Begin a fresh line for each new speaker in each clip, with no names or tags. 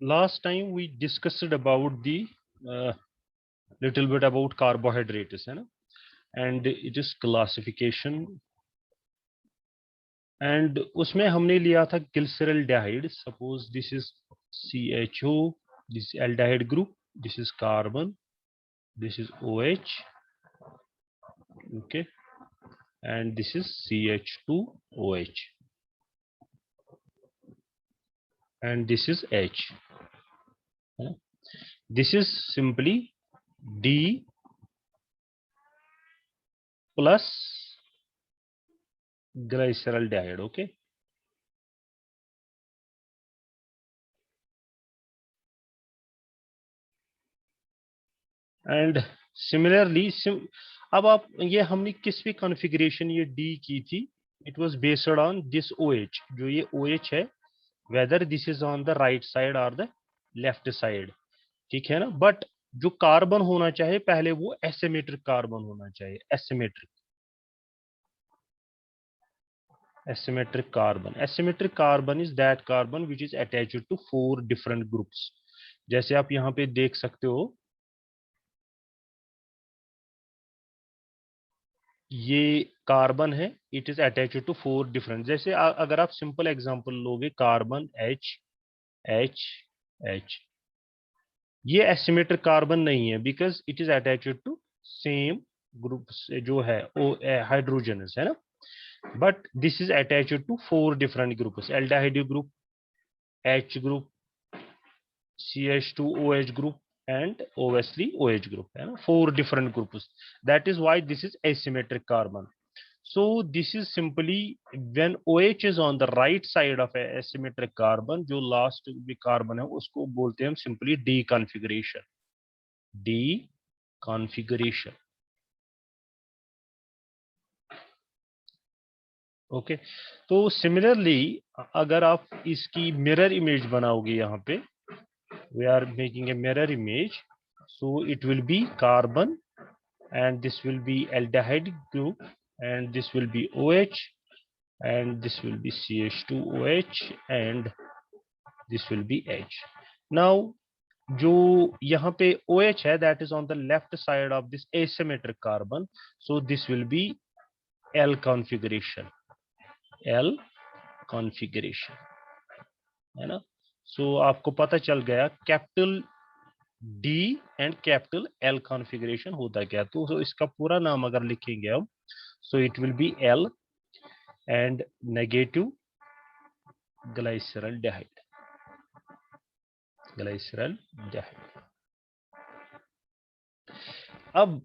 Last time we discussed about the little bit about carbohydrates, है ना, and it is classification, and उसमें हमने लिया था glyceraldehyde. Suppose this is CHO, this is aldehyde group, this is carbon, this is OH, okay, and this is CH2OH, and this is H. This is simply D plus glyceraldehyde, okay. And similarly अब आप ये हमने किस भी configuration ये D की थी, it was based on this OH, जो ये OH है, whether this is on the right side और द लेफ्ट साइड, ठीक है ना. बट जो कार्बन होना चाहिए पहले वो एसिमेट्रिक कार्बन होना चाहिए. Asymmetric carbon is that carbon which is attached to 4 different groups. जैसे आप यहाँ पे देख सकते हो, ये कार्बन है, it is attached to 4 different. जैसे अगर आप सिंपल एग्जांपल लोगे, कार्बन H H H, ये एसिमेट्रिक कार्बन नहीं है because it is attached to same group जो है ओ हाइड्रोजन है ना. But this is attached to 4 different groups, aldehyde group, H group, CH2OH group, and obviously OH group, है ना, 4 different groups. That is why this is asymmetric carbon. So this is simply when OH is on the right side of a asymmetric carbon, जो last carbon है उसको बोलते हैं हम simply D configuration. D configuration. Okay. तो similarly अगर आप इसकी mirror image बनाओगे, यहाँ पे we are making a mirror image, so it will be carbon, and this will be aldehyde group, and this will be OH, and this will be CH2OH, and this will be H. Now जो यहाँ पे OH है, that is on the left side of this asymmetric carbon, so this will be L configuration, है ना. so आपको पता चल गया capital D and capital L configuration होता क्या. तो इसका पूरा नाम अगर लिखेंगे हम, so it will be L and negative glyceraldehyde. अब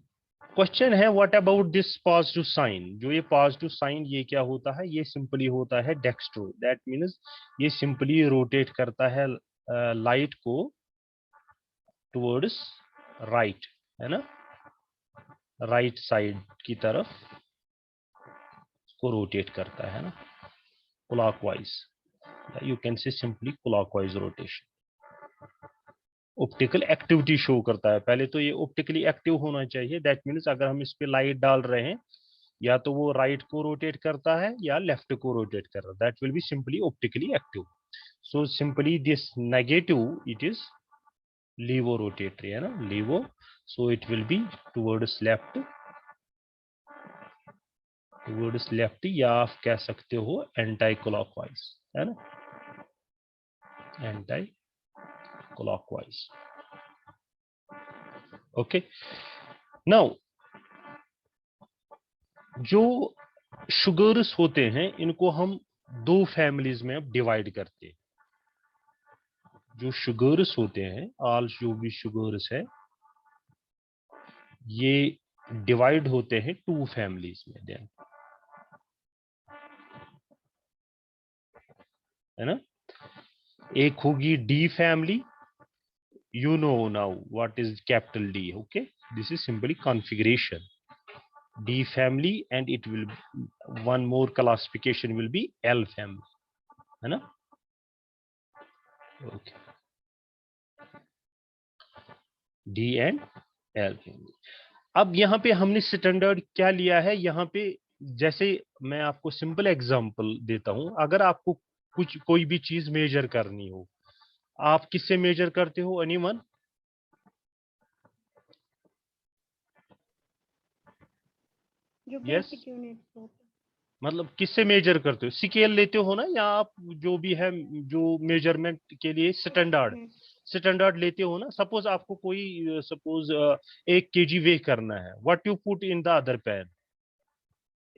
क्वेश्चन है what about this positive sign. जो ये पॉजिटिव साइन ये क्या होता है, ये सिंपली होता है डेक्स्ट्रो. दैट मीन्स ये सिंपली रोटेट करता है लाइट को टुवर्ड्स राइट, है ना, राइट साइड की तरफ को रोटेट करता है ना, clockwise. You can say simply clockwise rotation. Optical activity show करता है. पहले तो ये ऑप्टिकली एक्टिव होना चाहिए. दैट मीन्स अगर हम इस पे लाइट डाल रहे हैं, या तो वो राइट को रोटेट करता है या लेफ्ट को रोटेट कर रहा है. That will be simply optically active. So simply this negative it is लीवो rotatory, है ना, laevo. So it will be towards left, या आप कह सकते हो एंटी क्लॉकवाइज, है ना, एंटी क्लॉकवाइज. ओके. नाउ जो शुगर्स होते हैं इनको हम 2 फैमिलीज में डिवाइड करते हैं. जो शुगर्स होते हैं, ऑल जो भी शुगर्स है, ये डिवाइड होते हैं 2 फैमिलीज में. देन, है ना, एक होगी D family. You know now what is capital D. Okay, this is simply configuration D family, and it will one more classification will be L family, है ना. Okay. D and L family. अब यहाँ पे हमने standard क्या लिया है, यहाँ पे जैसे मैं आपको सिंपल एग्जांपल देता हूँ. अगर आपको कोई भी चीज मेजर करनी हो, आप किससे मेजर करते हो? एनीवन?
जो
यस,
बेसिक यूनिट्स होते हैं।
मतलब किससे मेजर करते हो? स्केल लेते हो ना, या आप जो भी है जो मेजरमेंट के लिए स्टैंडर्ड लेते हो ना। सपोज आपको कोई सपोज 1 kg वे करना है, what you put in the other pan?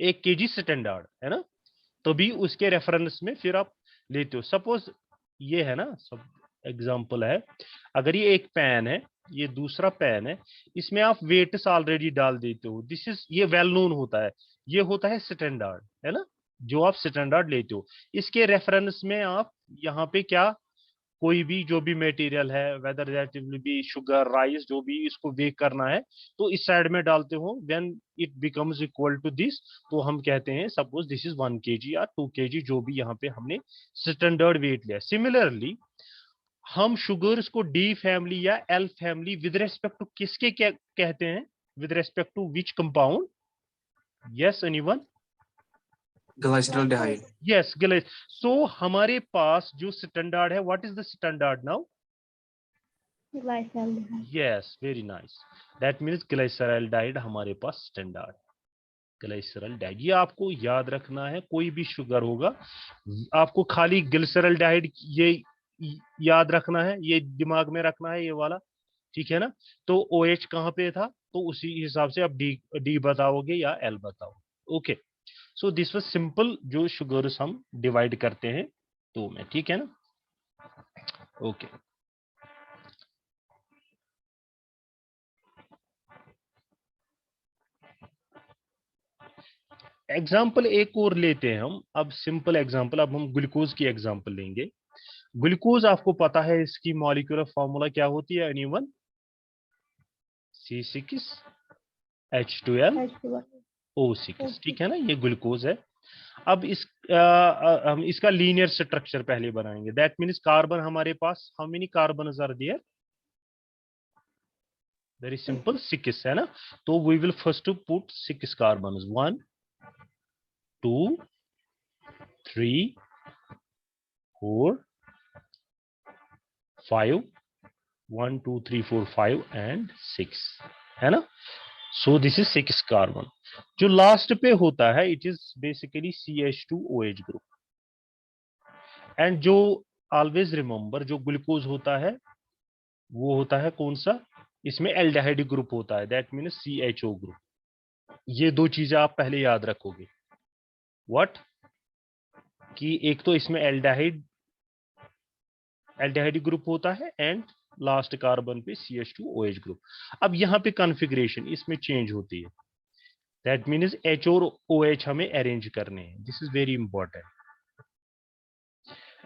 1 kg standard है ना, तभी उसके रेफरेंस में फिर आप लेते हो। सपोज ये है ना, सब एग्जांपल है, अगर ये एक पैन है, ये दूसरा पैन है, इसमें आप वेट्स ऑलरेडी डाल देते हो, दिस इज, ये वेल नोन होता है, ये होता है स्टैंडर्ड, है ना, जो आप स्टैंडर्ड लेते हो। इसके रेफरेंस में आप यहाँ पे क्या, कोई भी जो भी मटेरियल है, whether that will B sugar, rice, जो भी इसको बेक करना है, तो इस साइड में डालते हो, when it becomes equal to this, तो हम कहते हैं सपोज दिस इज 1 kg या 2 kg, जो भी यहाँ पे हमने स्टैंडर्ड वेट लिया। सिमिलरली हम शुगर्स को डी फैमिली या L family with respect to किसके क्या कहते हैं? With respect to which compound? Yes anyone?
Glyceraldehyde.
Yes, गलत। सो हमारे पास जो स्टैंडर्ड है, what is the standard now?
Glyceraldehyde.
Yes, very nice, that means glyceraldehyde हमारे पास स्टैंडर्ड। ग्लाइसरॉल्डिहाइड, ये आपको याद रखना है, कोई भी शुगर होगा आपको खाली ग्लिसरॉल्डिहाइड ये याद रखना है, ये दिमाग में रखना है, ये वाला, ठीक है ना। तो OH कहाँ पे था, तो उसी हिसाब से आप डी बताओगे या एल बताओगे। Okay, so this was simple, जो शुगर्स हम डिवाइड करते हैं तो में, ठीक है ना। ओके, एग्जाम्पल एक और लेते हैं हम, अब सिंपल एग्जाम्पल, अब हम ग्लूकोज की एग्जाम्पल लेंगे। ग्लूकोज आपको पता है इसकी मॉलिक्यूलर फॉर्मूला क्या होती है? एनीवन? C6H12O6, ठीक है ना, ये ग्लूकोज है। अब हम इसका लीनियर स्ट्रक्चर पहले बनाएंगे, दैट मीन्स कार्बन हमारे पास, how many carbon are there? Very simple, 6 है ना। तो we will first put 6 carbon, 1 2 3 4 5, 1 2 3 4 5 and 6, है ना। सो दिस इज 6 कार्बन। जो लास्ट पे होता है, it is basically CH2OH group. And जो ऑलवेज रिमेंबर, जो ग्लूकोज होता है वो होता है कौन सा? इसमें एल्डिहाइड ग्रुप होता है, दैट मीन्स CHO ग्रुप। ये दो चीजें आप पहले याद रखोगे, व्हाट, कि एक तो इसमें एल्डिहाइड ग्रुप होता है, एंड लास्ट कार्बन पे CH2OH ग्रुप। अब यहाँ पे कॉन्फ़िगरेशन इसमें चेंज होती है, दैट मीन्स H और OH हमें अरेंज करने हैं, दिस इज वेरी इंपॉर्टेंट।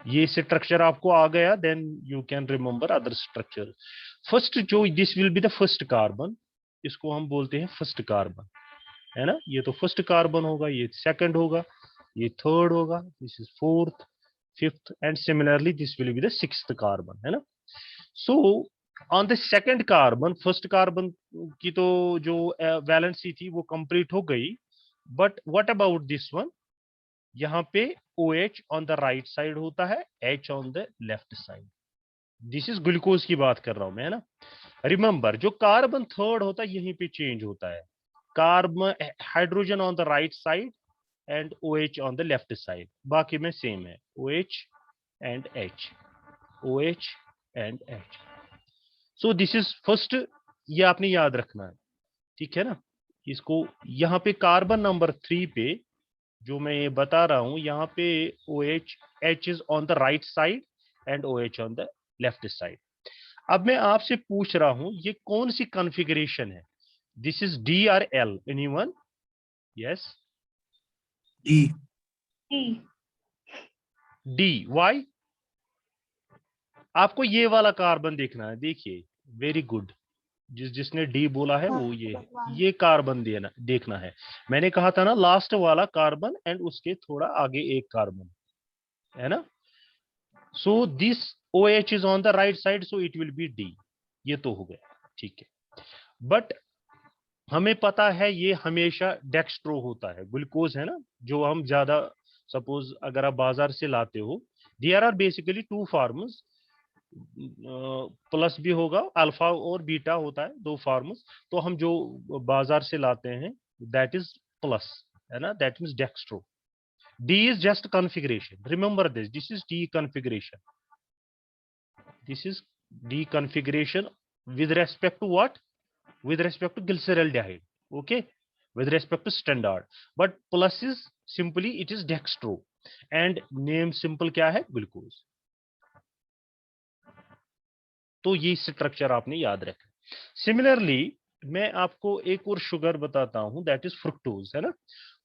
ये स्ट्रक्चर आपको आ गया, then you can remember other structure. First जो this will be the first carbon, इसको हम बोलते हैं फर्स्ट कार्बन, है ना। ये तो फर्स्ट कार्बन होगा, ये सेकंड होगा, ये थर्ड होगा, this is fourth, fifth, and similarly this will be the sixth carbon, है ना। So on the second carbon, first carbon की तो जो वैलेंसी थी वो कंप्लीट हो गई, but what about this one? यहाँ पे OH on the right side होता है, H on the left side. This is glucose की बात कर रहा हूं मैं, है ना। रिमेंबर, जो कार्बन थर्ड होता है यहीं पे चेंज होता है, carbon hydrogen on the right side and OH on the left side, बाकी में सेम है, OH and H, OH and H। So this is first, ये आपने याद रखना है, ठीक है ना। इसको यहाँ पे कार्बन नंबर 3 पे जो मैं ये बता रहा हूं, यहाँ पे OH, H is on the right side and OH on the left side. अब मैं आपसे पूछ रहा हूं, ये कौन सी कॉन्फ़िगरेशन है? दिस इज D और L, anyone? Yes,
D.
D, why? आपको ये वाला कार्बन देखना है, देखिए, वेरी गुड, जिसने डी बोला है वो ये कार्बन देखना है। मैंने कहा था ना, लास्ट वाला कार्बन एंड उसके थोड़ा आगे एक कार्बन, है ना। So this OH is on the right side, so it will B D, ये तो हो गया, ठीक है। बट हमें पता है ये हमेशा डेक्स्ट्रो होता है, ग्लूकोज है ना, जो हम ज्यादा, सपोज अगर आप बाजार से लाते हो, there are basically two forms, plus भी होगा, अल्फा और बीटा होता है, दो फॉर्म्स। तो हम जो बाजार से लाते हैं दैट इज प्लस, है ना, that means dextro. D is just configuration. Remember this. This is D configuration. This is D configuration with respect to what? With respect to glyceraldehyde. Okay. With respect to standard. But plus is simply it is dextro. And name simple क्या है? Glucose. तो ये structure आपने याद रखा। Similarly मैं आपको एक और शुगर बताता हूं, दैट इज फ्रुक्टोज, है ना।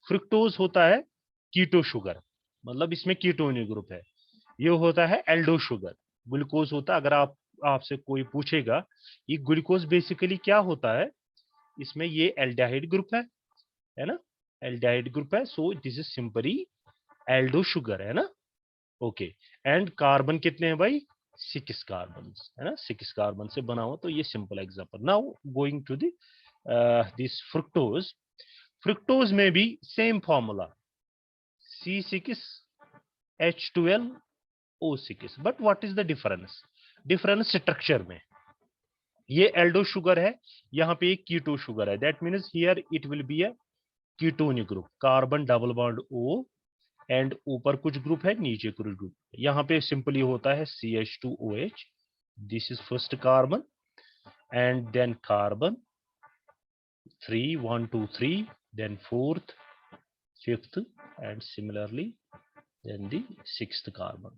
फ्रुक्टोज होता है कीटो शुगर, मतलब इसमें कीटोनिक ग्रुप है। ये होता है एल्डो शुगर। ग्लूकोज होता है, अगर आपसे कोई पूछेगा ये ग्लूकोज बेसिकली क्या होता है, इसमें ये एल्डिहाइड ग्रुप है ना, एल्डिहाइड ग्रुप है। सो this is simply Aldo sugar, है ना। ओके। एंड कार्बन कितने हैं भाई? 6 कार्बन, है ना, 6 कार्बन से बना हुआ। तो ये simple example. Now going to this fructose. Fructose में भी same formula C6H12O6, but what is the difference? Difference structure में। ये एल्डो शुगर है, यहाँ पे एक कीटो शुगर है, that means here it will be a ketonic group, carbon double bond O and ऊपर कुछ ग्रुप है, नीचे कुछ ग्रुप। यहाँ पे सिंपली होता है CH2OH, this is first carbon and then carbon 3 1 2 3, then fourth, fifth and similarly then the sixth carbon,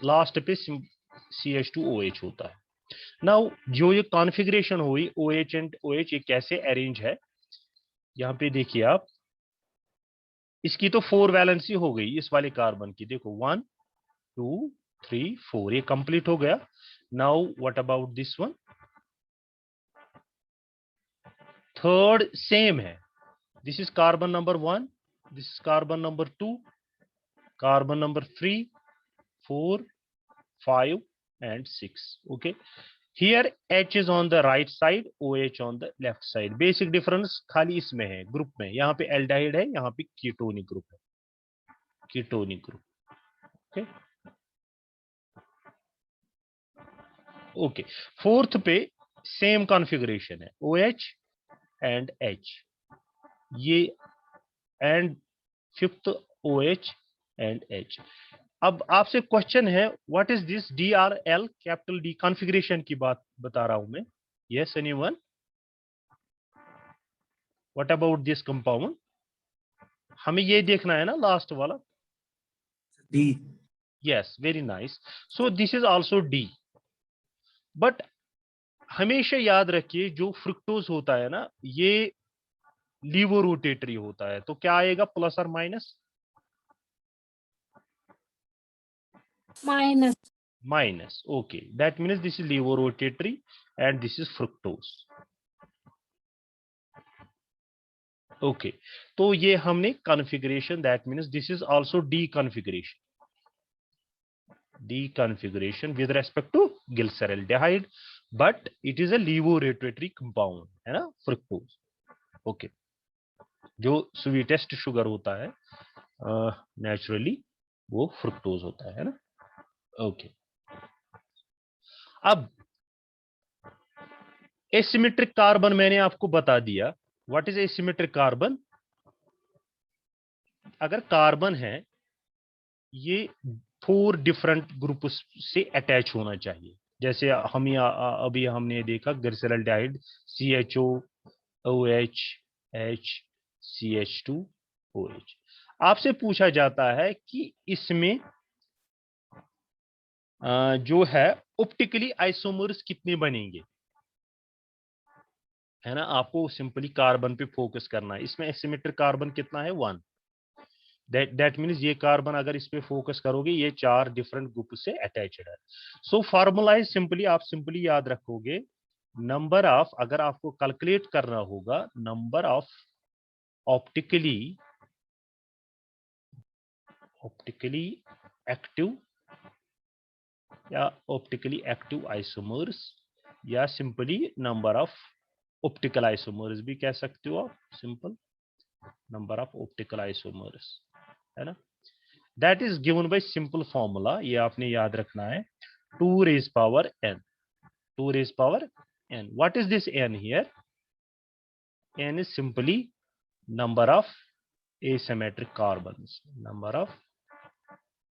last पे CH2OH होता है। नाउ जो ये कॉन्फ़िगरेशन हुई OH एंड OH, ये कैसे अरेंज है, यहाँ पे देखिए आप, इसकी तो 4 वैलेंसी हो गई इस वाले कार्बन की, देखो 1 2 3 4, ये कंप्लीट हो गया। Now what about this one? Third same है, this is carbon number 1, this is carbon number 2, carbon number 3 4 5 and 6. Okay, here H is on the right side, OH on the left side. Basic difference खाली इसमें है, group में। यहाँ पे एल्डाइड है, यहाँ पे कीटोनिक ग्रुप है, ketonic group. Okay okay. Fourth पे सेम कॉन्फ़िगरेशन है, OH एंड H, ये and fifth OH and H। अब आपसे क्वेश्चन है what is this DRL, capital D configuration की बात बता रहा हूं मैं। Yes anyone? What about this compound? हमें ये देखना है ना लास्ट वाला।
D.
Yes, very nice. So this is also D, but हमेशा याद रखिए जो फ्रुक्टोज होता है ना, ये लीवो रोटेटरी होता है। तो क्या आएगा, प्लस और minus?
Minus.
Minus. Okay, that means this is लीवो rotatory and this is fructose. Okay, तो ये हमने configuration, that means this is also D configuration, D configuration with respect to glyceraldehyde, but it is a levorotatory compound, है ना, fructose। Okay, जो sweetest sugar होता है naturally वो fructose होता है ना। ओके, अब एसिमेट्रिक कार्बन मैंने आपको बता दिया। What is asymmetric carbon? अगर कार्बन है ये 4 डिफरेंट ग्रुप से अटैच होना चाहिए। जैसे हम अभी हमने देखा glyceraldehyde CHO OH H CH2OH। आपसे पूछा जाता है कि इसमें जो है ऑप्टिकली आइसोमर्स कितने बनेंगे, है ना। आपको सिंपली कार्बन पे फोकस करना है। इसमें एसिमेट्रिक कार्बन कितना है, 1। दैट मीन्स ये कार्बन अगर इस पे फोकस करोगे ये 4 डिफरेंट ग्रुप से अटैच्ड है। सो फार्मूला इज सिंपली, आप सिंपली याद रखोगे नंबर ऑफ, अगर आपको कैलकुलेट करना होगा नंबर ऑफ ऑप्टिकली एक्टिव या ऑप्टिकली एक्टिव आइसोमर्स, या simply number of optical isomers भी कह सकते हो आप, simple number of optical isomers, है ना। That is given by simple formula, ये आपने याद रखना है। 2 raised power n. 2 raised power n. What is this n here? N is simply number of asymmetric carbons. Number of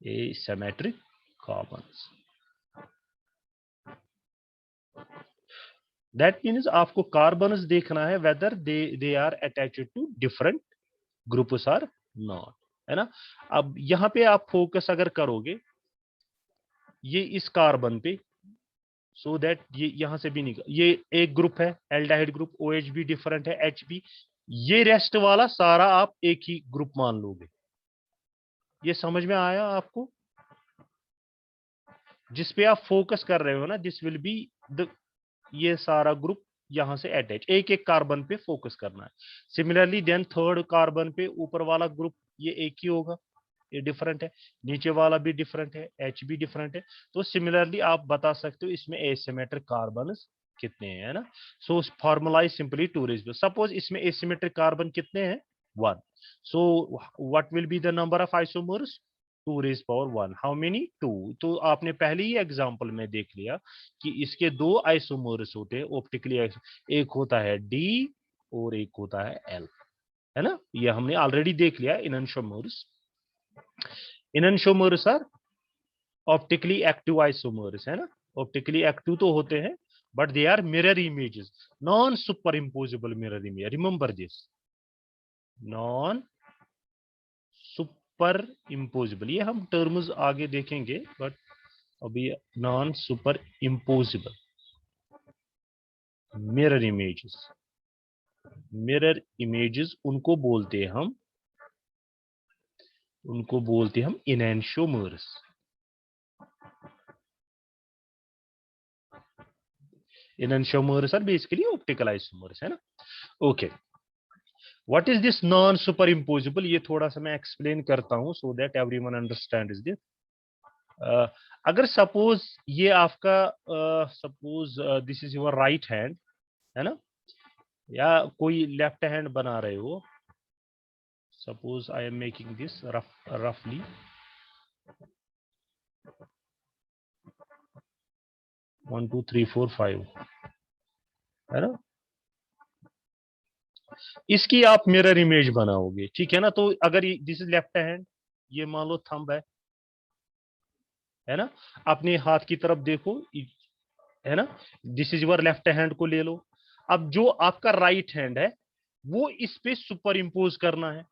asymmetric carbons. That means आपको carbons देखना है whether they are attached to different groups or not, है ना। अब यहाँ पे आप focus अगर करोगे ये इस कार्बन पे, सो दैट ये यहां से भी निकल, ये एक ग्रुप है एल्डिहाइड ग्रुप, OH भी डिफरेंट है, H भी, ये रेस्ट वाला सारा आप एक ही ग्रुप मान लोगे। ये समझ में आया आपको? जिस पे आप फोकस कर रहे हो ना, दिस विल बी द, ये सारा ग्रुप यहां से अटैच, एक एक कार्बन पे फोकस करना है। सिमिलरली देन थर्ड कार्बन पे ऊपर वाला ग्रुप ये एक ही होगा, ये डिफरेंट है, नीचे वाला भी डिफरेंट है, H भी डिफरेंट है। तो सिमिलरली आप बता सकते हो इसमें एसिमेट्रिक कार्बन्स कितने हैं, है ना। So formula is simply 2 raise, suppose इसमें एसिमेट्रिक कार्बन कितने हैं 1, so what will be the number of isomers 2 raise power 1, how many 2। तो आपने पहले ही एग्जांपल में देख लिया कि इसके दो आइसोमर्स होते हैं ऑप्टिकली, एक होता है D और एक होता है L, है ना। ये हमने ऑलरेडी देख लिया enantiomers. Enantiomers are optically active isomers, है ना। ऑप्टिकली एक्टिव तो होते हैं but they are mirror images, non super impossible mirror image, remember this, non super imposable. ये हम टर्म्स आगे देखेंगे बट अभी non super impossible mirror images, mirror images उनको बोलते हैं हम, उनको बोलते हैं हम इनैंशोमर्स। Enantiomers are basically optical isomers, है ना। Okay, what is this non super imposable, ये थोड़ा सा मैं एक्सप्लेन करता हूं so that everyone understand is this. अगर सपोज ये आपका suppose this is your right hand, है ना, या कोई लेफ्ट हैंड बना रहे हो, suppose I am making this रफली, one two three four five, है ना, इसकी आप मिरर इमेज बनाओगे, ठीक है ना। तो अगर दिस इज लेफ्ट हैंड, ये मान लो थंब है ना, अपने हाथ की तरफ देखो, है ना, this is your left hand को ले लो। अब जो आपका राइट हैंड है वो इस पे सुपर इम्पोज करना है,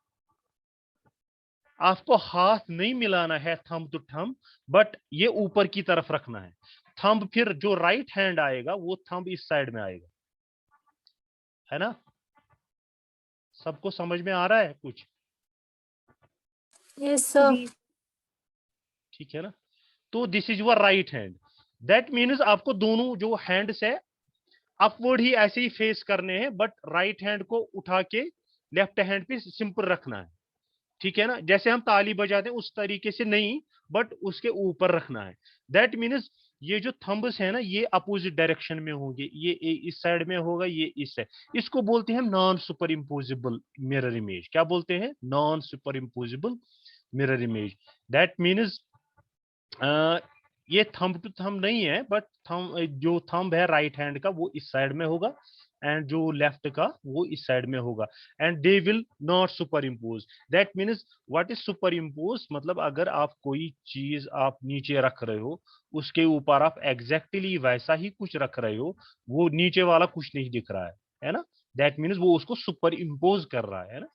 आपको हाथ नहीं मिलाना है थंब टू थंब, बट ये ऊपर की तरफ रखना है थंब, फिर जो राइट हैंड आएगा वो थंब इस साइड में आएगा, है ना। सबको समझ में आ रहा है कुछ?
Yes sir.
जी
ठीक है ना। तो this is your right hand, that means आपको दोनों जो हैंड्स है अपवर्ड ही ऐसे ही फेस करने हैं, बट राइट हैंड को उठा के लेफ्ट हैंड पे सिंपल रखना है, ठीक है ना। जैसे हम ताली बजाते हैं उस तरीके से नहीं, बट उसके ऊपर रखना है। दैट मीन्स ये जो थंब्स है ना ये अपोजिट डायरेक्शन में होंगे, ये इस साइड में होगा, ये इस साइड, इसको बोलते हैं non super impossible mirror image. क्या बोलते हैं? Non super impossible mirror image. That means ये थंब टू थंब नहीं है, बट थंब जो थंब है राइट हैंड का वो इस साइड में होगा एंड जो लेफ्ट का वो इस साइड में होगा, and they will not super impose. That means what is super impose, मतलब अगर आप कोई चीज आप नीचे रख रहे हो उसके ऊपर आप एग्जैक्टली वैसा ही कुछ रख रहे हो, वो नीचे वाला कुछ नहीं दिख रहा है ना। दैट मीन्स वो उसको सुपर इम्पोज कर रहा है ना।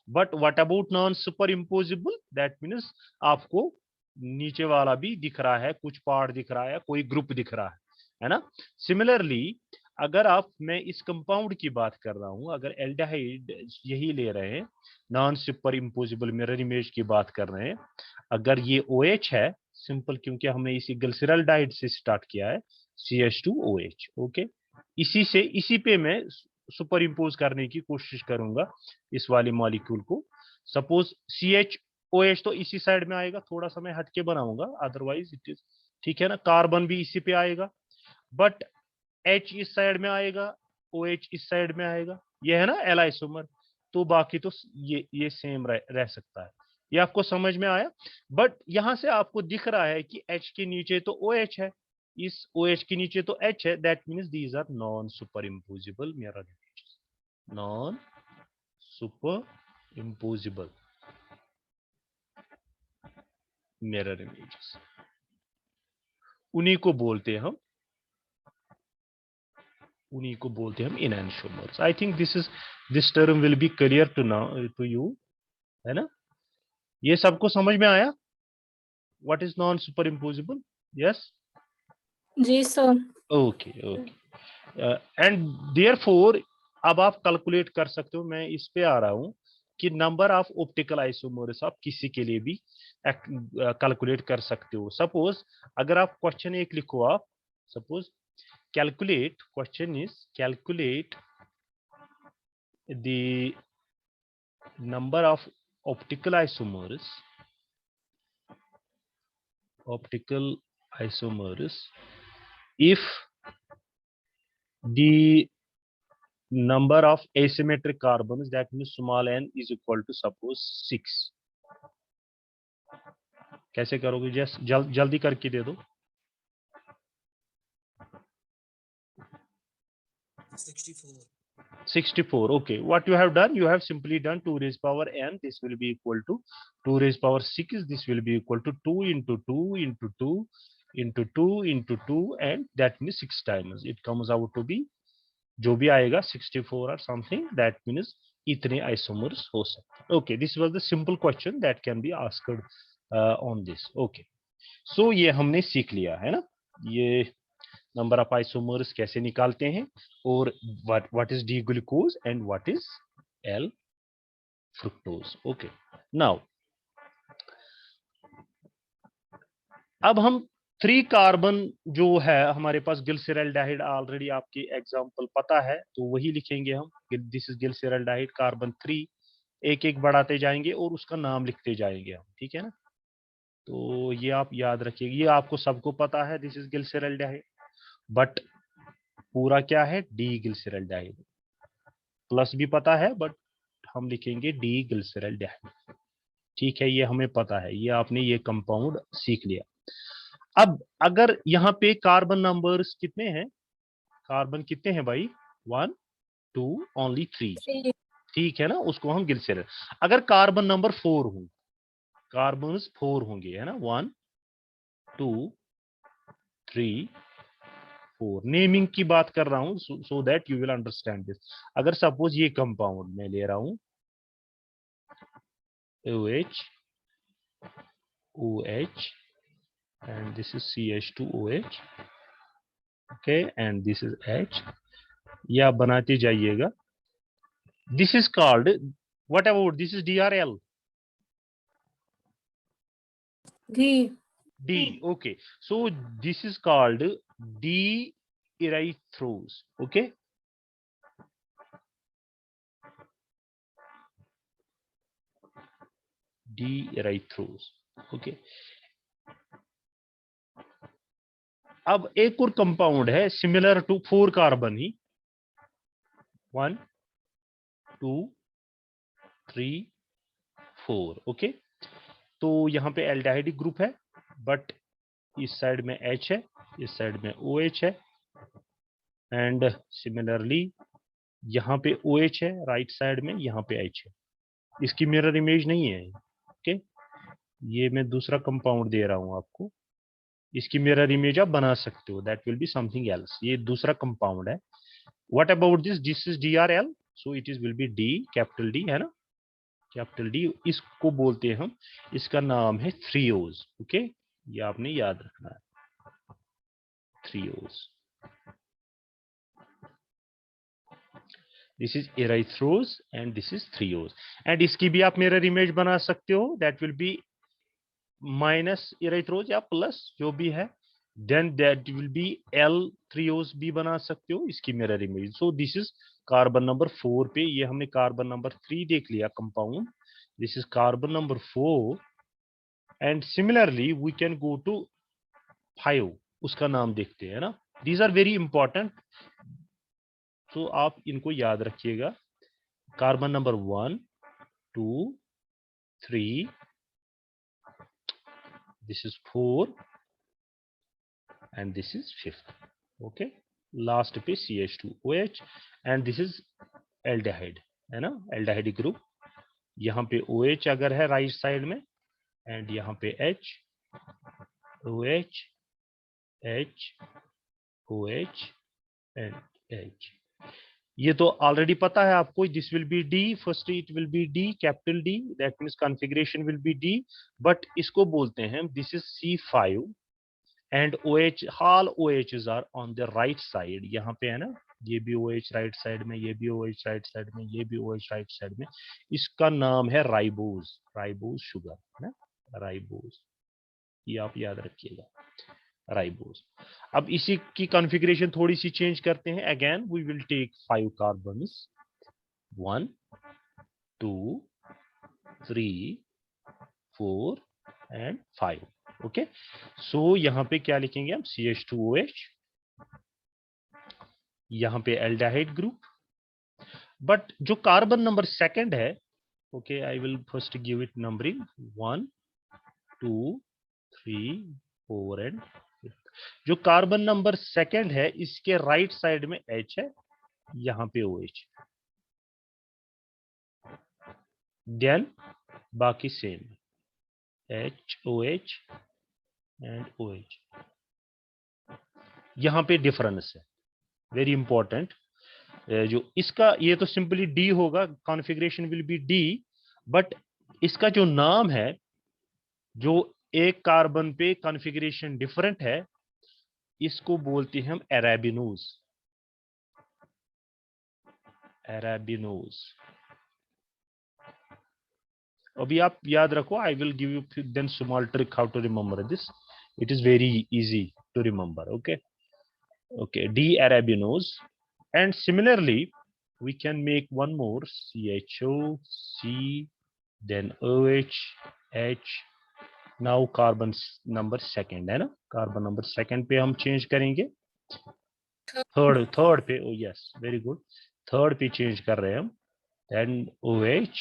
But what about non super imposable, that means आपको नीचे वाला भी दिख रहा है, कुछ पार्ट दिख रहा है, कोई ग्रुप दिख रहा है ना। सिमिलरली अगर आप, मैं इस कंपाउंड की बात कर रहा हूं, अगर एल्डिहाइड यही ले रहे हैं, non super impossible mirror image की बात कर रहे हैं, अगर ये OH है सिंपल, क्योंकि हमने इसी ग्लिसरल्डिहाइड से स्टार्ट किया है, CH2OH, ओके, इसी पे मैं सुपर इम्पोज करने की कोशिश करूंगा इस वाले मॉलिक्यूल को। सपोज CH OH तो इसी साइड में आएगा, थोड़ा सा मैं हटके बनाऊंगा, अदरवाइज इट इज, ठीक है ना। कार्बन भी इसी पे आएगा, बट H इस साइड में आएगा, OH इस साइड में आएगा, ये है ना L आइसोमर। तो बाकी तो ये सेम रह सकता है। ये आपको समझ में आया? बट यहां से आपको दिख रहा है कि H के नीचे तो OH है, इस OH के नीचे तो H है, that means these are non super impossible mirror images, non super impossible mirror images, उन्हीं को बोलते हैं हम, उन्हीं को बोलते हैं हम enantiomers. I think this term will be clear to you, है ना? ये सबको समझ में आया? What is non super imposable? Yes,
जी sir.
Okay okay. And therefore अब आप कैलकुलेट कर सकते हो, मैं इस पे आ रहा हूं कि नंबर ऑफ ऑप्टिकल आइसोमर्स आप किसी के लिए भी कैलकुलेट कर सकते हो। सपोज अगर आप क्वेश्चन एक लिखो, आप suppose calculate, question is calculate the number of optical isomers if the number of asymmetric carbons, that means small n, is equal to suppose 6। कैसे करोगे? जस्ट जल्दी करके दे दो।
64.
64, okay. What you have done, you have simply done 2 raised power n, this will be equal to 2 raised power 6, this will be equal to 2 into 2 into 2 into 2 into 2, and that means 6 times it comes out to be, जो भी आएगा 64 or something, that means इतने isomers हो सकते। okay, this was the simple question that can be asked on this। okay, so ये हमने सीख लिया है ना, ये नंबर ऑफ आइसोमर्स कैसे निकालते हैं, और what is D glucose and what is L fructose. Okay, now अब हम 3 कार्बन जो है हमारे पास, ग्लिसरॉल्डिहाइड ऑलरेडी आपकी एग्जांपल पता है, तो वही लिखेंगे हम, दिस इज ग्लिसरॉल्डिहाइड कार्बन 3, एक एक बढ़ाते जाएंगे और उसका नाम लिखते जाएंगे हम, ठीक है ना? तो ये आप याद रखिएगा, ये आपको सबको पता है, दिस इज ग्लिसरॉल्डिहाइड, बट पूरा क्या है? D glyceraldehyde. प्लस भी पता है बट हम लिखेंगे डी ग्लिसरॉल्डिहाइड, ठीक है? ये हमें पता है, ये आपने ये कंपाउंड सीख लिया। अब अगर यहाँ पे कार्बन नंबर्स कितने हैं, कार्बन कितने हैं भाई? 1 2 ओनली 3, ठीक है ना? उसको हम ग्लिसरॉल, अगर कार्बन नंबर 4 हो, कार्बन 4 होंगे, है ना? 1 2 3 4, नेमिंग की बात कर रहा हूं so that you will understand this. अगर सपोज ये कंपाउंड मैं ले रहा हूं OH OH and this is CH2OH, okay, and this is H, ये आप बनाते जाइएगा। This is called, what about this is DRL? D, okay, so this is called D-erythrose, okay, D-erythrose, okay। अब एक और कंपाउंड है सिमिलर टू 4 कार्बन ही, 1 2 3 4, okay. तो यहाँ पे एल्डिहाइड ग्रुप है, बट इस साइड में H है, इस साइड में OH है, एंड सिमिलरली यहाँ पे OH है राइट साइड में, यहाँ पे H है। इसकी मिरर इमेज नहीं है, ओके। ये मैं दूसरा कंपाउंड दे रहा हूँ आपको, इसकी मिरर इमेज आप बना सकते हो, that will be something else. ये दूसरा कंपाउंड है। What about this? This is DRL, so it is will be D, capital D, है ना? कैपिटल D, इसको बोलते हैं हम, इसका नाम है थ्रियोज, ओके। ये आपने याद रखना है, threose. This is erythrose and this is threose, and इसकी भी आप मिरर इमेज बना सकते हो, that will be minus erythrose या प्लस जो भी है, then that will be L threose भी बना सकते हो इसकी mirror image. So this is carbon number 4 पे, ये हमने कार्बन नंबर 3 देख लिया compound, this is carbon number 4, and similarly we can go to 5, उसका नाम देखते हैं ना। दीज आर वेरी इंपॉर्टेंट, तो आप इनको याद रखिएगा। Carbon number 1 2 3, this is 4, and this is fifth. Okay, last पे CH2OH and this is aldehyde, है ना, aldehyde group. यहाँ पे OH अगर है राइट साइड में and यहाँ पे H, OH, H, OH and H. ये तो ऑलरेडी पता है आपको. This will be D, first it will be D, capital D, that means configuration will be D. But इसको बोलते हैं this is C5 and OH, all OHs are on the right side. यहाँ पे है ना, ये भी OH राइट साइड में, ये भी OH राइट साइड में, ये भी OH राइट साइड में. इसका नाम है राइबोज, राइबोज शुगर, है ना, राइबोज. ये आप याद रखिएगा, राइबोज. अब इसी की कॉन्फ़िगरेशन थोड़ी सी चेंज करते हैं. Again we will take 5 carbons, 1 2 3 4 and 5. Okay, so यहाँ पे क्या लिखेंगे हम, CH2OH, यहाँ पे एल्डिहाइड ग्रुप. बट जो कार्बन नंबर सेकंड है, okay, I will first give it numbering 1 2 3 4 and 5. जो कार्बन नंबर सेकंड है इसके राइट साइड में H है, यहाँ पे OH, देन बाकी same H OH and OH. यहाँ पे डिफरेंस है, वेरी इंपॉर्टेंट. जो इसका, ये तो सिंपली D होगा, configuration will B D, but इसका जो नाम है, जो एक कार्बन पे कॉन्फ़िगरेशन डिफरेंट है, इसको बोलते हैं हम अरेबिनोज, अरेबिनोज. अभी आप याद रखो, I will give you then small trick how to remember this. It is very easy to remember. Okay, okay, D arabinose. And similarly we can make one more, CHO, C, then OH, H. now carbon number second है ना, carbon number second पे हम change करेंगे. Third पे, ओ yes, very good, third पे change कर रहे हैं हम. then OH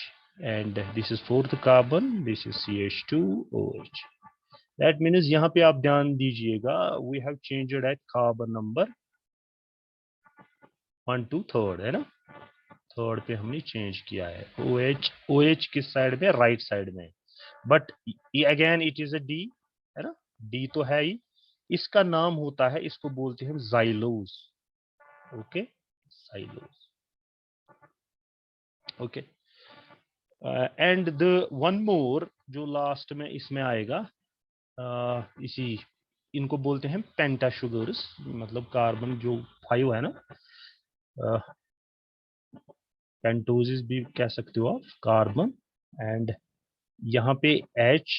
and this is fourth carbon, this is CH2OH. that means यहाँ पे आप ध्यान दीजिएगा, we have changed at carbon number 1 to 3rd, है ना, थर्ड पे हमने चेंज किया है. OH किस साइड में, राइट साइड में. But again it is a D, है ना, D तो है ही. इसका नाम होता है, इसको बोलते हैं xylose. Okay, xylose. Okay, and the one more जो लास्ट में इसमें आएगा, इसी, इनको बोलते हैं पेंटा शुगर्स. मतलब कार्बन जो 5 है ना, पेंटोसिस भी कह सकते हो आप, कार्बन. एंड यहाँ पे H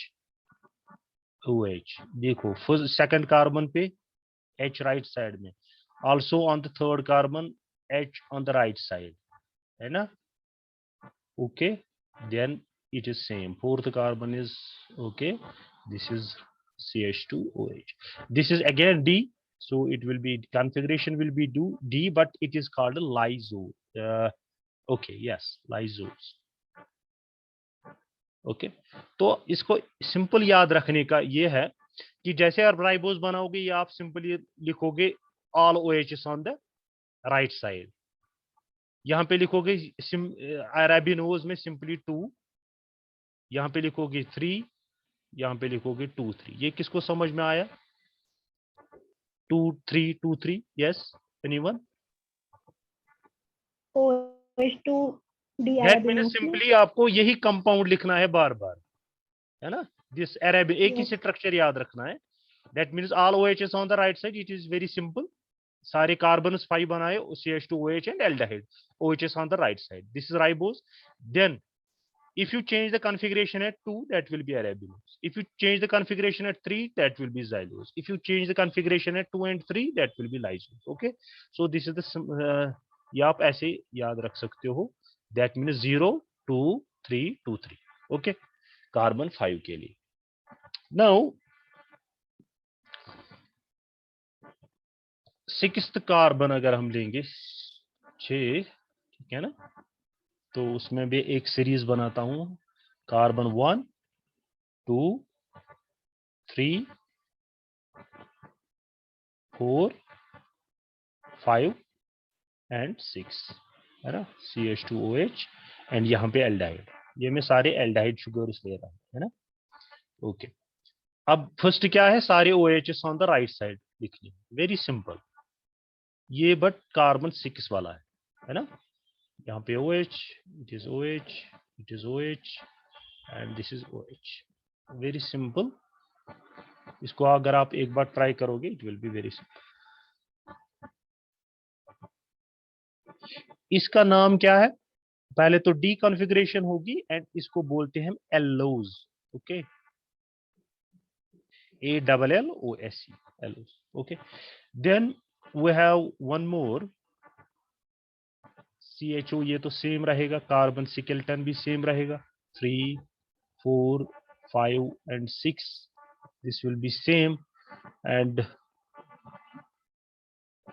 OH, देखो फर्स्ट सेकंड कार्बन पे H राइट साइड में, also on the third carbon H on the right side, है ना. Okay, then it is same, fourth carbon is okay, this is CH2OH. this is again D, so it will be, configuration will be D, but it is called lyso. Okay, yes, lysose. Okay, तो इसको simple याद रखने का ये है कि जैसे आप राइबोज बनाओगे, ये आप सिंपली लिखोगे all OHs on the right side. यहाँ पे लिखोगे अरेबिनोज में सिंपली 2, यहाँ पे लिखोगे 3, यहाँ पे लिखोगे 2 3. ये किसको समझ में आया, 2 3 2 3? Yes, anyone?
OH2
that means
dearabinose
simply आपको यही कंपाउंड लिखना है बार बार, है ना. दिस अरेबिन, एक ही स्ट्रक्चर याद रखना है. That means all OHs on the right side. It is very simple. सारे कार्बन 5 बनाए, CH2OH and aldehyde, OHs on the right side. This is ribose. Then if you change the configuration at 2, that will be arabinose. If you change the configuration at 3, that will be xylose. If you change the configuration at 2 and 3, that will be lysose. Okay, so this is the ये आप ऐसे याद रख सकते हो. that means 0 2 3 2 3. okay, carbon 5 के लिए. now sixth carbon अगर हम लेंगे 6, ठीक है ना, तो उसमें भी एक सीरीज बनाता हूं, कार्बन 1 2 3 4 5 एंड 6 है ना, CH2OH एंड यहाँ पे एल्डाइड। ये मैं सारे एल्डाइड शुगर्स ले रहा हूँ, है ना। ओके, अब फर्स्ट क्या है, सारे OHs on the right side लिखनी, वेरी सिंपल। ये बट कार्बन 6 वाला है ना। यहाँ पे OH, it is OH, it is OH and this is OH, very simple. इसको अगर आप एक बार ट्राई करोगे it will be very simple. इसका नाम क्या है, पहले तो डी कॉन्फ़िगरेशन होगी एंड इसको बोलते हैं allose. Okay, ALLOSE, allose. Okay, then we have one more CHO, ये तो सेम रहेगा, कार्बन सिकेल्टन भी सेम रहेगा, 3 4 5 and 6, this will B same. And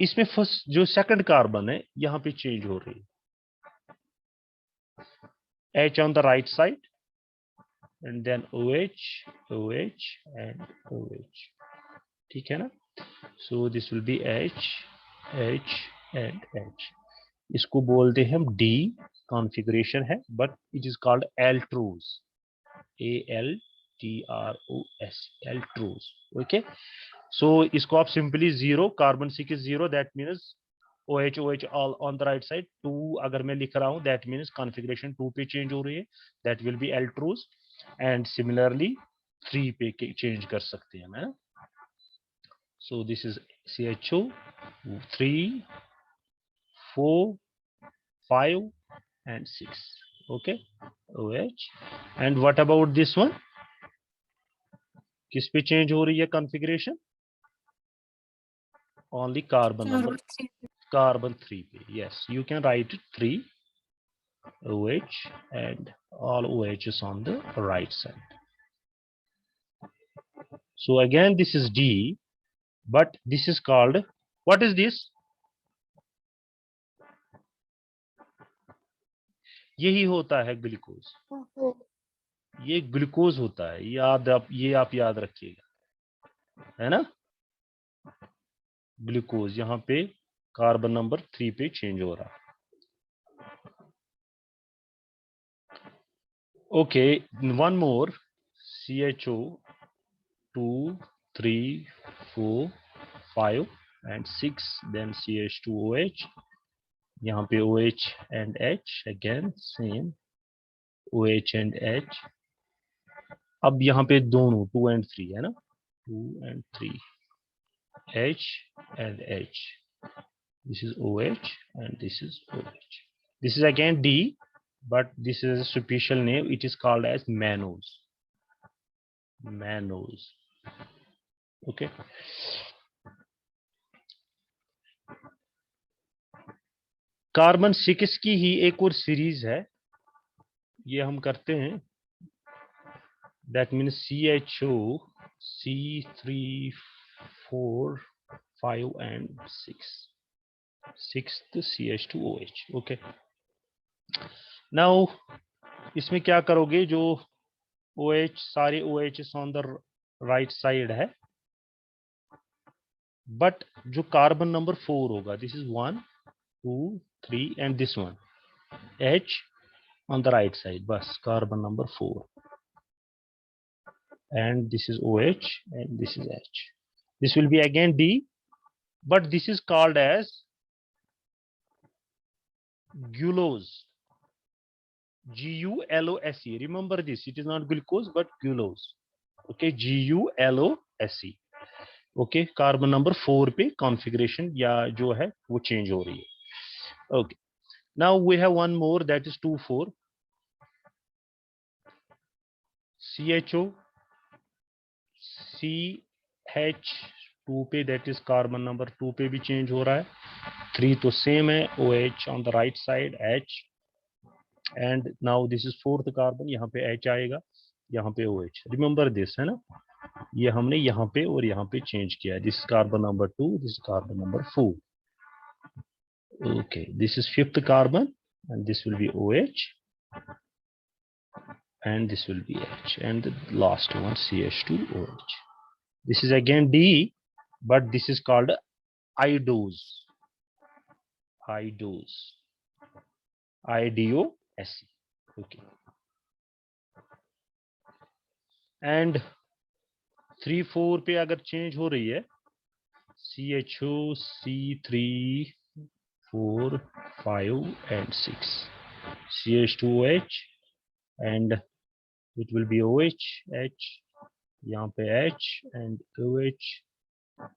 इसमें फर्स्ट जो सेकंड कार्बन है यहाँ पे चेंज हो रही है, H on the right side and then OH, OH and OH, ठीक है ना। So this will be H, H and H। इसको बोलते हैं हम D कॉन्फ़िगरेशन है, but it is called altrose, ALTROS, altrose। Okay, so इसको आप simply 0, carbon 6 0, that means OH OH all on the right side। 2 अगर मैं लिख रहा हूँ that means configuration 2 पे चेंज हो रही है, that will be altrose। and similarly 3 पे चेंज कर सकते हैं ना। so this is CHO 3 4 5 and 6, okay, OH। and what about this one, किस पे चेंज हो रही है configuration, only carbon number, carbon 3 पे। yes, you can write it 3 OH and all OHs on the right side। so again this is D, but this is called, what is this, यही होता है glucose, ये glucose होता है, ये आप याद रखिएगा, है ना। ग्लूकोज यहाँ पे कार्बन नंबर 3 पे चेंज हो रहा है। Okay, one more CHO 2 3 4 5 and 6, then CH2OH, यहाँ पे OH and H, again same OH and H। अब यहाँ पे दोनों 2 and 3 है ना, 2 and 3, H and H, this is OH and this is OH, this is again D, but this is a special name, it is called as mannose, mannose। okay, carbon 6 की ही एक और series है, ये हम करते हैं, that means CHO C3 4 5 and 6, 6th CH2OH। okay, now इसमें क्या करोगे, जो OH सारे OHs on the right side है, but जो कार्बन नंबर 4 होगा, this is 1 2 3 and this one H on the right side, बस carbon number 4, and this is OH and this is H, this will be again D, but this is called as gulose, GULOSE, remember this, it is not glucose but gulose। okay, GULOSE। Okay, carbon number 4 पे configuration या जो है वो change हो रही है। Okay, now we have one more, that is 2 4 CHO CH2 पे, that is carbon number 2 पे भी चेंज हो रहा है, 3 तो सेम है, OH on the right side H, and now this is 4th carbon, यहाँ पे H आएगा, यहाँ पे OH, रिमेंबर दिस है ना, ये हमने यहाँ पे और यहाँ पे चेंज किया, this carbon number 2, this carbon number 4। okay, this is 5th carbon and this will be OH and this will be H, and the last one CH2OH, this is again D, but this is called IDOS. IDOS. IDOSE. Okay. And 3 4 पे अगर change हो रही है CHO C3 4 5 and 6 CH2OH and it will be OH H यहाँ पे H and OH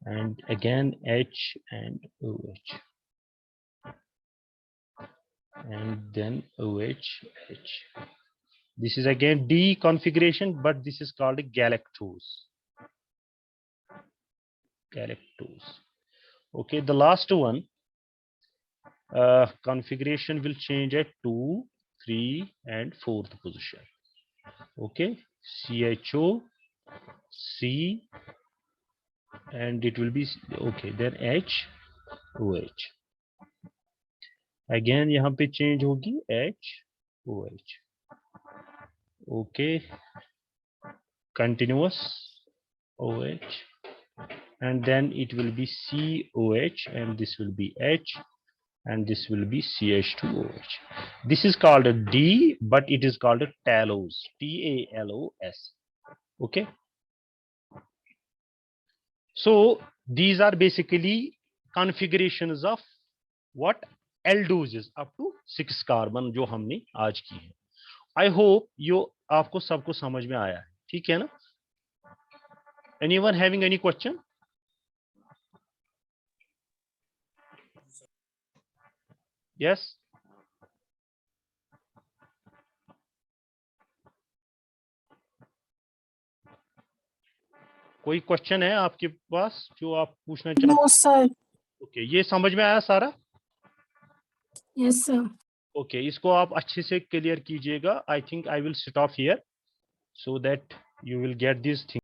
and again H and OH and then OH H. This is again D configuration, but this is called a galactose. Galactose. Okay, the last one configuration will change at 2, 3 and 4th position. Okay, CHO C and it will be okay, then H OH. Again यहाँ पे change होगी H OH. Okay, continuous OH and then it will be COH and this will be H and this will be CH2OH. This is called a D, but it is called a TALOS, TALOS. Okay. So these are basically configurations of what aldoses up to 6 carbon जो हमने आज की है. I hope you आपको सबको समझ में आया है. ठीक है ना? Anyone having any question? Yes. कोई क्वेश्चन है आपके पास जो आप पूछना चाहते
No, sir.
ओके ये समझ में आया सारा
Yes, sir.
ओके इसको आप अच्छे से क्लियर कीजिएगा I think I will stop here so that you will get these things